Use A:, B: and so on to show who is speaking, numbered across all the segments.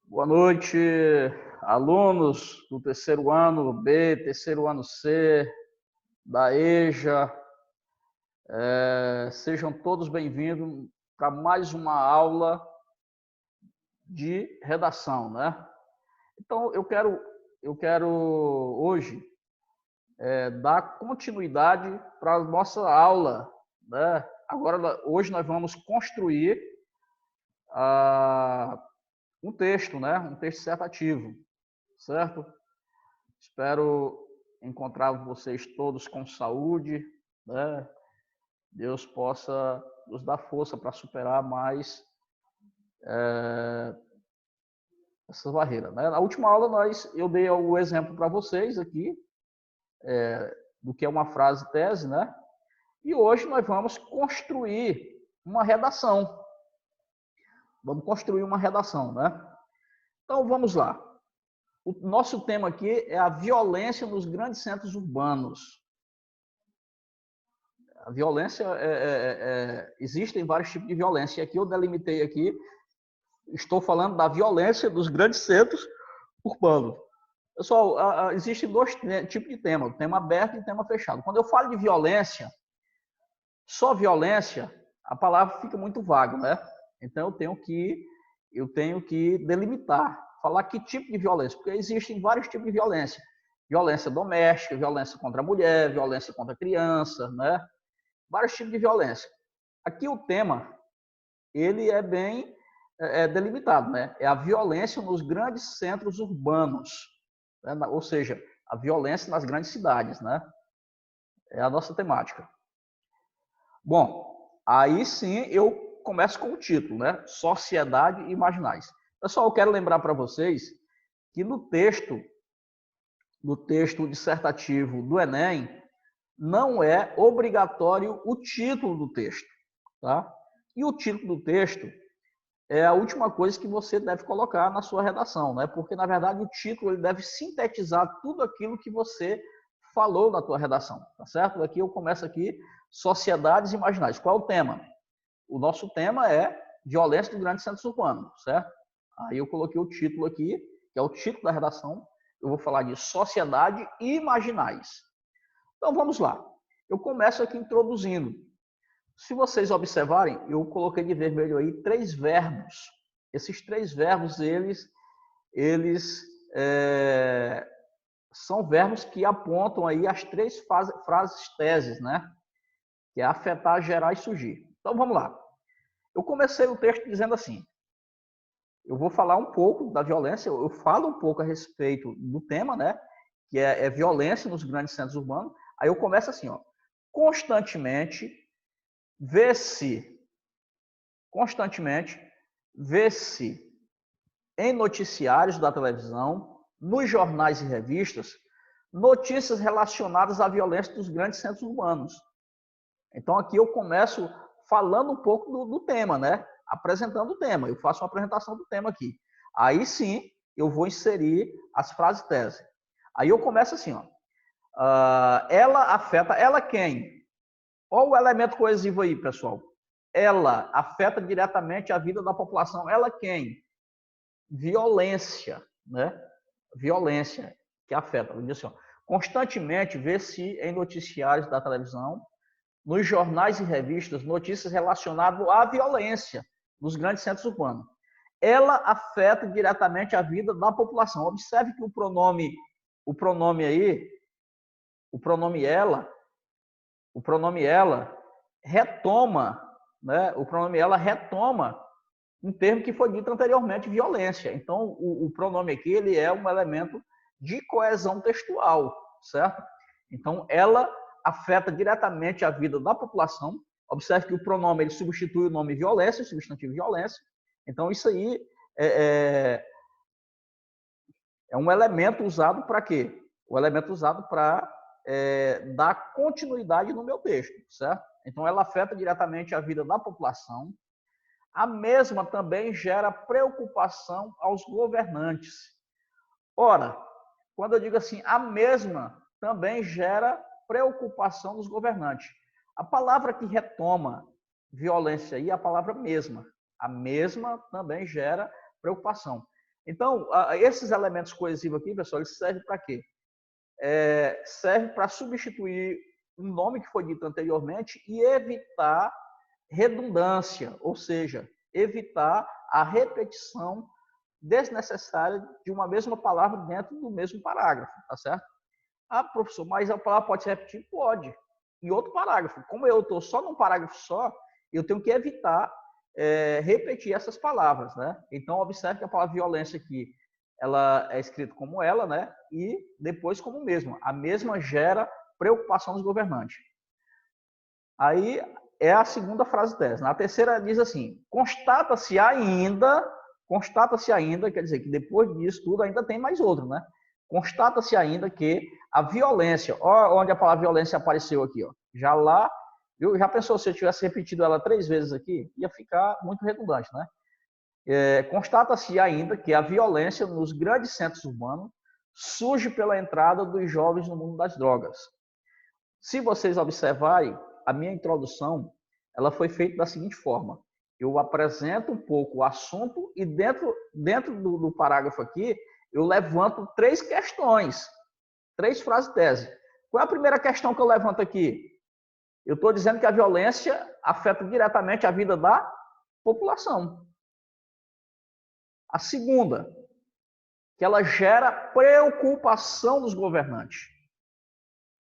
A: Boa noite, alunos do terceiro ano B, terceiro ano C, da EJA. Sejam todos bem-vindos para mais uma aula de redação, né? Então, eu quero hoje dar continuidade para a nossa aula, né? Hoje nós vamos construir um texto, né? Um texto dissertativo, certo? Espero encontrar vocês todos com saúde, né? Deus possa nos dar força para superar mais essa barreira, né? Na última aula eu dei o exemplo para vocês aqui do que é uma frase tese, né? E hoje nós vamos construir uma redação. Vamos construir uma redação, né? Então vamos lá. O nosso tema aqui é a violência nos grandes centros urbanos. A violência, existem vários tipos de violência. E aqui eu delimitei aqui, estou falando da violência dos grandes centros urbanos. Pessoal, existem dois tipos de tema, o tema aberto e o tema fechado. Quando eu falo de violência, só violência, a palavra fica muito vaga, né? Então eu tenho que delimitar, falar que tipo de violência, porque existem vários tipos de violência. Violência doméstica, violência contra a mulher, violência contra a criança, né? Vários tipos de violência. Aqui o tema, ele é bem delimitado, né? É a violência nos grandes centros urbanos, né? Ou seja, a violência nas grandes cidades, né? É a nossa temática. Bom, aí sim eu começo com o título, né? Sociedade e Marginais. Pessoal, eu quero lembrar para vocês que no texto dissertativo do Enem, não é obrigatório o título do texto, tá? E o título do texto é a última coisa que você deve colocar na sua redação, né? Porque, na verdade, o título ele deve sintetizar tudo aquilo que você falou na tua redação, tá certo? Aqui eu começo aqui, sociedades e marginais. Qual é o tema? O nosso tema é violência dos grandes centros urbanos, certo? Aí eu coloquei o título aqui, que é o título da redação. Eu vou falar de sociedade e marginais. Então, vamos lá. Eu começo aqui introduzindo. Se vocês observarem, eu coloquei de vermelho aí 3 verbos. Esses 3 verbos, eles são verbos que apontam aí as 3 frases teses, né? Que é afetar, gerar e surgir. Então, vamos lá. Eu comecei o texto dizendo assim, eu vou falar um pouco da violência, eu falo um pouco a respeito do tema, né? Que é violência nos grandes centros urbanos. Aí eu começo assim, ó. Constantemente vê-se em noticiários da televisão, nos jornais e revistas, notícias relacionadas à violência dos grandes centros urbanos. Então aqui eu começo falando um pouco do tema, né? Apresentando o tema. Eu faço uma apresentação do tema aqui. Aí sim, eu vou inserir as frases tese. Aí eu começo assim, ó. Ela afeta, ela quem? Qual o elemento coesivo aí, pessoal? Ela afeta diretamente a vida da população. Ela quem? Violência, né? Violência que afeta. Assim, ó, constantemente vê-se em noticiários da televisão, nos jornais e revistas, notícias relacionadas à violência nos grandes centros urbanos. Ela afeta diretamente a vida da população. Observe que o pronome aí, o pronome ela retoma, né? O pronome ela retoma um termo que foi dito anteriormente, violência. Então, o pronome aqui ele é um elemento de coesão textual, certo? Então, ela afeta diretamente a vida da população. Observe que o pronome ele substitui o nome violência, o substantivo violência. Então, isso aí é um elemento usado para quê? O elemento usado para dar continuidade no meu texto, certo? Então, ela afeta diretamente a vida da população. A mesma também gera preocupação aos governantes. Ora, quando eu digo assim, a mesma também gera preocupação dos governantes. A palavra que retoma violência aí é a palavra mesma. A mesma também gera preocupação. Então, esses elementos coesivos aqui, pessoal, eles servem para quê? Serve para substituir um nome que foi dito anteriormente e evitar redundância, ou seja, evitar a repetição desnecessária de uma mesma palavra dentro do mesmo parágrafo, tá certo? Ah, professor, mas a palavra pode se repetir? Pode. Em outro parágrafo. Como eu estou só num parágrafo só, eu tenho que evitar repetir essas palavras, né? Então, observe que a palavra violência aqui, ela é escrita como ela, né? E depois como mesma. A mesma gera preocupação dos governantes. Aí é a segunda frase tese. Na terceira diz assim: constata-se ainda, quer dizer que depois disso tudo ainda tem mais outro, né? Constata-se ainda que a violência, ó, onde a palavra violência apareceu aqui, ó, já lá, já pensou se eu tivesse repetido ela 3 vezes aqui, ia ficar muito redundante, né? Constata-se ainda que a violência nos grandes centros urbanos surge pela entrada dos jovens no mundo das drogas. Se vocês observarem, a minha introdução, ela foi feita da seguinte forma: eu apresento um pouco o assunto e dentro do parágrafo aqui, eu levanto 3 questões, 3 frases tese. Qual é a primeira questão que eu levanto aqui? Eu estou dizendo que a violência afeta diretamente a vida da população. A segunda, que ela gera preocupação dos governantes.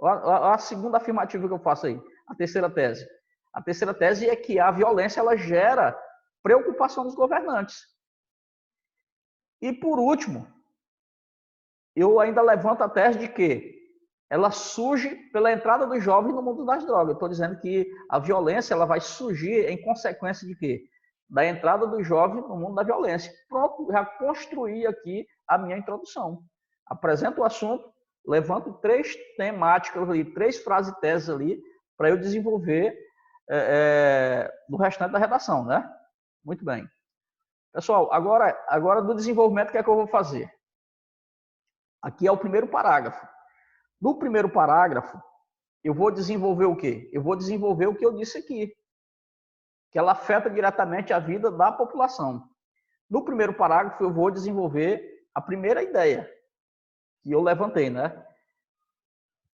A: A segunda afirmativa que eu faço aí. A terceira tese. A terceira tese é que a violência ela gera preocupação dos governantes. E por último, eu ainda levanto a tese de que ela surge pela entrada dos jovens no mundo das drogas. Eu estou dizendo que a violência ela vai surgir em consequência de quê? Da entrada dos jovens no mundo da violência. Pronto, já construí aqui a minha introdução. Apresento o assunto, levanto 3 temáticas ali, 3 frases teses ali, para eu desenvolver no restante da redação, né? Muito bem. Pessoal, agora do desenvolvimento, o que é que eu vou fazer? Aqui é o primeiro parágrafo. No primeiro parágrafo, eu vou desenvolver o quê? Eu vou desenvolver o que eu disse aqui, que ela afeta diretamente a vida da população. No primeiro parágrafo, eu vou desenvolver a primeira ideia que eu levantei, né?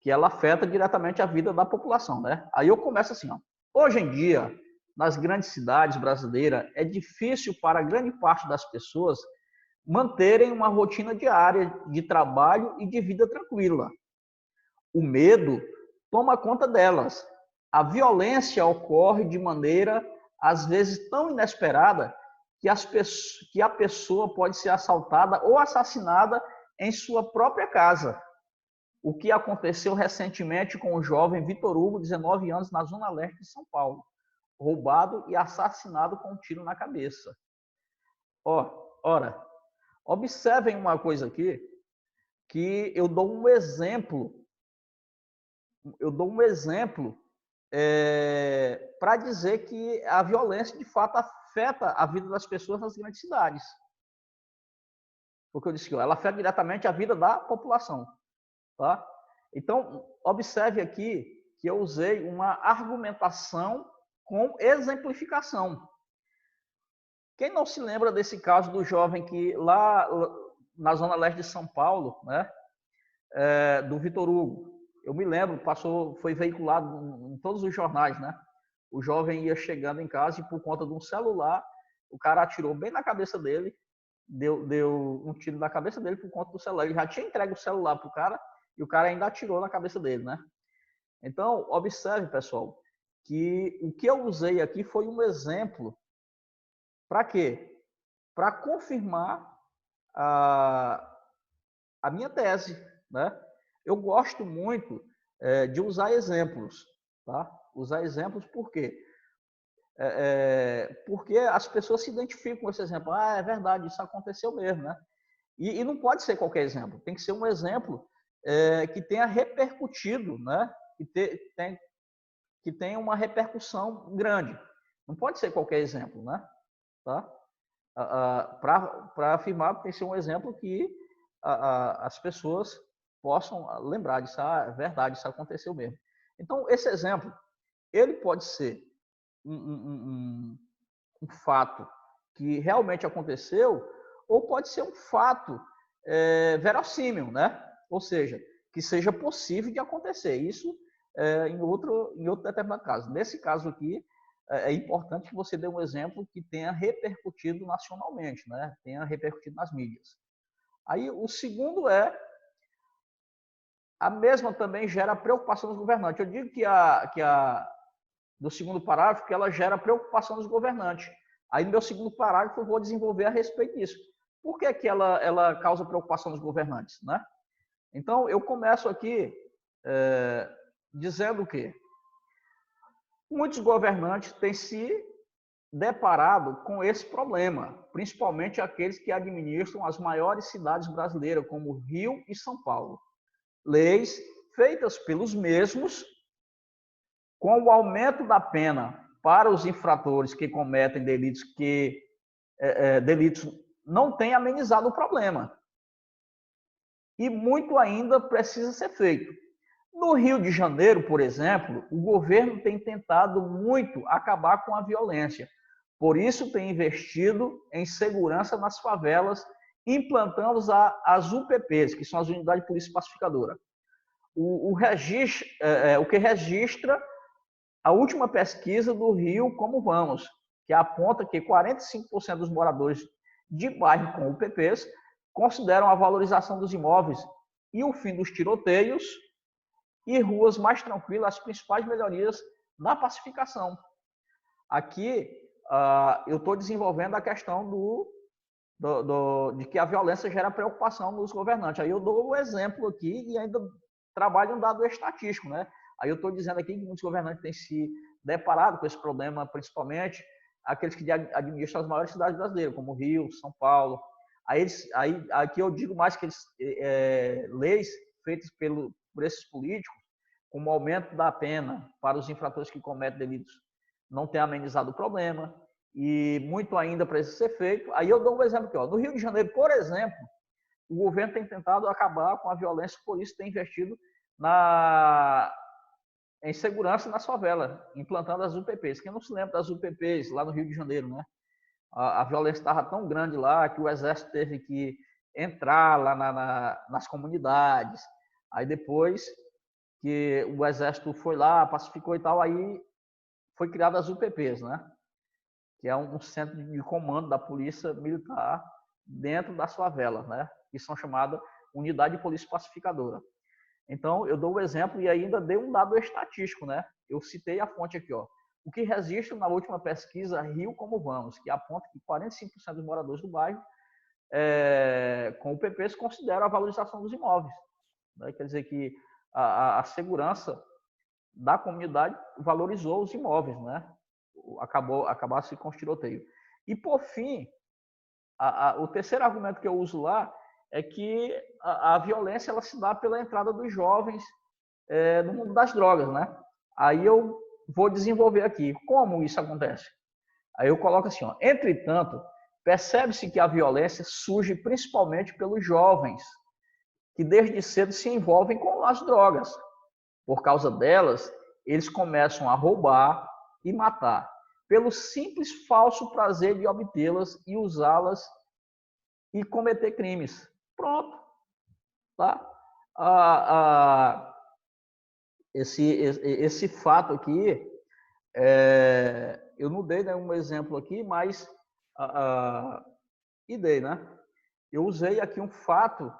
A: Que ela afeta diretamente a vida da população, né? Aí eu começo assim, ó. Hoje em dia, nas grandes cidades brasileiras, é difícil para grande parte das pessoas manterem uma rotina diária de trabalho e de vida tranquila. O medo toma conta delas. A violência ocorre de maneira, às vezes, tão inesperada que a pessoa pode ser assaltada ou assassinada em sua própria casa. O que aconteceu recentemente com o jovem Vitor Hugo, 19 anos, na Zona Leste de São Paulo, roubado e assassinado com um tiro na cabeça. Ora, observem uma coisa aqui, que eu dou um exemplo para dizer que a violência, de fato, afeta a vida das pessoas nas grandes cidades. Porque eu disse que ela afeta diretamente a vida da população. Tá? Então, observe aqui que eu usei uma argumentação com exemplificação. Quem não se lembra desse caso do jovem que lá na Zona Leste de São Paulo, né, do Vitor Hugo? Eu me lembro, foi veiculado em todos os jornais, né? O jovem ia chegando em casa e por conta de um celular, o cara atirou bem na cabeça dele, deu um tiro na cabeça dele por conta do celular. Ele já tinha entregue o celular para o cara e o cara ainda atirou na cabeça dele, né? Então, observe, pessoal, que o que eu usei aqui foi um exemplo. Para quê? Para confirmar a minha tese, né? Eu gosto muito de usar exemplos, tá? Usar exemplos por quê? Porque as pessoas se identificam com esse exemplo. Ah, é verdade, isso aconteceu mesmo, né? E não pode ser qualquer exemplo. Tem que ser um exemplo que tenha repercutido, né? Que tenha uma repercussão grande. Não pode ser qualquer exemplo, né? Tá? Para afirmar, tem que ser um exemplo que as pessoas possam lembrar disso. Ah, é verdade, isso aconteceu mesmo. Então, esse exemplo, ele pode ser um fato que realmente aconteceu, ou pode ser um fato verossímil, né? Ou seja, que seja possível de acontecer. Isso em outro determinado caso. Nesse caso aqui, é importante que você dê um exemplo que tenha repercutido nacionalmente, né? Tenha repercutido nas mídias. Aí o segundo a mesma também gera preocupação dos governantes. Eu digo que do segundo parágrafo que ela gera preocupação dos governantes. Aí no meu segundo parágrafo eu vou desenvolver a respeito disso. Por que que ela causa preocupação dos governantes, né? Então eu começo aqui dizendo que muitos governantes têm se deparado com esse problema, principalmente aqueles que administram as maiores cidades brasileiras, como Rio e São Paulo. Leis feitas pelos mesmos, com o aumento da pena para os infratores que cometem delitos delitos não têm amenizado o problema. E muito ainda precisa ser feito. No Rio de Janeiro, por exemplo, o governo tem tentado muito acabar com a violência. Por isso tem investido em segurança nas favelas, implantando as UPPs, que são as Unidades de Polícia Pacificadora. O que registra a última pesquisa do Rio Como Vamos, que aponta que 45% dos moradores de bairro com UPPs consideram a valorização dos imóveis e o fim dos tiroteios e ruas mais tranquilas as principais melhorias na pacificação. Aqui, eu estou desenvolvendo a questão de que a violência gera preocupação nos governantes. Aí eu dou o exemplo aqui e ainda trabalho um dado estatístico, né? Aí eu estou dizendo aqui que muitos governantes têm se deparado com esse problema, principalmente aqueles que administram as maiores cidades brasileiras, como Rio, São Paulo. Aqui eu digo mais que leis feitas por esses políticos, como o aumento da pena para os infratores que cometem delitos, não tem amenizado o problema, e muito ainda precisa ser feito. Aí eu dou um exemplo aqui. No Rio de Janeiro, por exemplo, o governo tem tentado acabar com a violência, por isso tem investido em segurança nas favelas, implantando as UPPs. Quem não se lembra das UPPs lá no Rio de Janeiro, né? A violência estava tão grande lá que o Exército teve que entrar lá nas comunidades. Aí depois que o Exército foi lá, pacificou e tal, aí foi criada as UPPs, né? Que é um centro de comando da Polícia Militar dentro das favelas, né? Que são chamadas Unidade de Polícia Pacificadora. Então, eu dou o exemplo e ainda dei um dado estatístico, né? Eu citei a fonte aqui, ó. O que registra na última pesquisa Rio Como Vamos, que aponta que 45% dos moradores do bairro com o PP se considera a valorização dos imóveis. Né? Quer dizer que a segurança da comunidade valorizou os imóveis, né? Acabasse com os tiroteios. E, por fim, o terceiro argumento que eu uso lá é que a violência ela se dá pela entrada dos jovens no mundo das drogas, né? Aí eu vou desenvolver aqui como isso acontece. Aí eu coloco assim, ó, entretanto, percebe-se que a violência surge principalmente pelos jovens, que desde cedo se envolvem com as drogas. Por causa delas, eles começam a roubar e matar, pelo simples falso prazer de obtê-las e usá-las e cometer crimes. Pronto. Tá? Esse fato aqui, eu não dei nenhum exemplo aqui, mas dei, né? Eu usei aqui um fato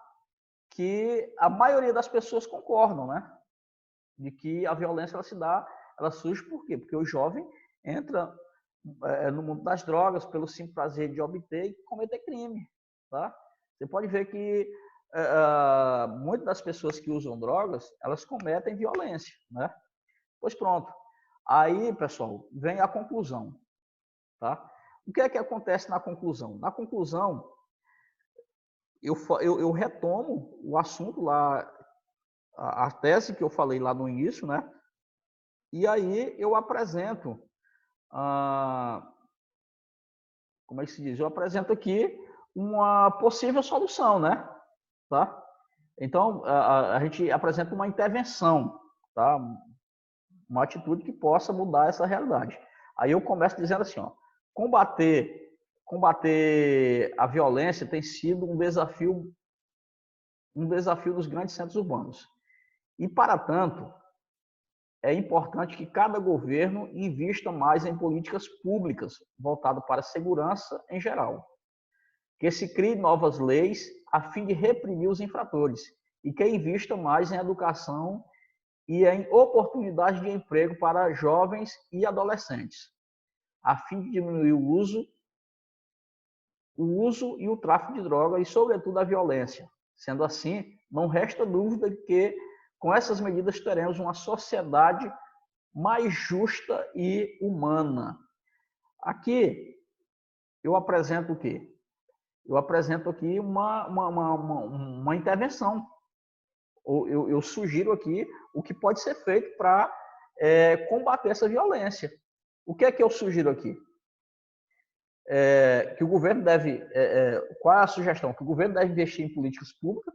A: que a maioria das pessoas concordam, né? De que a violência ela surge por quê? Porque o jovem entra no mundo das drogas pelo simples prazer de obter e cometer crime, tá? Você pode ver que muitas das pessoas que usam drogas, elas cometem violência, né? Pois pronto. Aí, pessoal, vem a conclusão, tá? O que é que acontece na conclusão? Na conclusão, eu retomo o assunto lá, a tese que eu falei lá no início, né? E aí eu apresento, como é que se diz? Eu apresento aqui uma possível solução, né? Tá? Então, a gente apresenta uma intervenção, tá? Uma atitude que possa mudar essa realidade. Aí eu começo dizendo assim, ó, combater combater a violência tem sido um desafio dos grandes centros urbanos. E, para tanto, é importante que cada governo invista mais em políticas públicas voltadas para a segurança em geral. Que se criem novas leis a fim de reprimir os infratores e que invista mais em educação e em oportunidades de emprego para jovens e adolescentes, a fim de diminuir o uso e o tráfico de drogas e, sobretudo, a violência. Sendo assim, não resta dúvida que, com essas medidas, teremos uma sociedade mais justa e humana. Aqui, eu apresento o quê? Eu apresento aqui uma intervenção. Eu sugiro aqui o que pode ser feito para combater essa violência. O que é que eu sugiro aqui? Que o governo deve... qual é a sugestão? Que o governo deve investir em políticas públicas,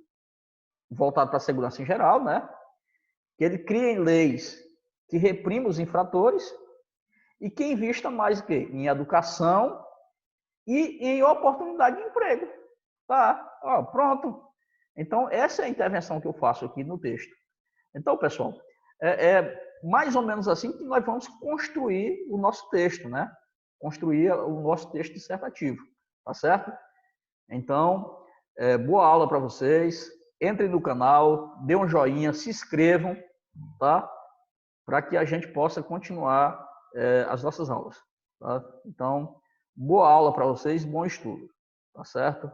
A: voltado para a segurança em geral, né? Que ele crie leis que reprimam os infratores e que invista mais o quê? Em educação e em oportunidade de emprego. Tá? Ó, pronto. Então, essa é a intervenção que eu faço aqui no texto. Então, pessoal, mais ou menos assim que nós vamos construir o nosso texto, né? Construir o nosso texto dissertativo, tá certo? Então, boa aula para vocês. Entrem no canal, dê um joinha, se inscrevam, tá? Para que a gente possa continuar as nossas aulas, tá? Então, boa aula para vocês, bom estudo, tá certo?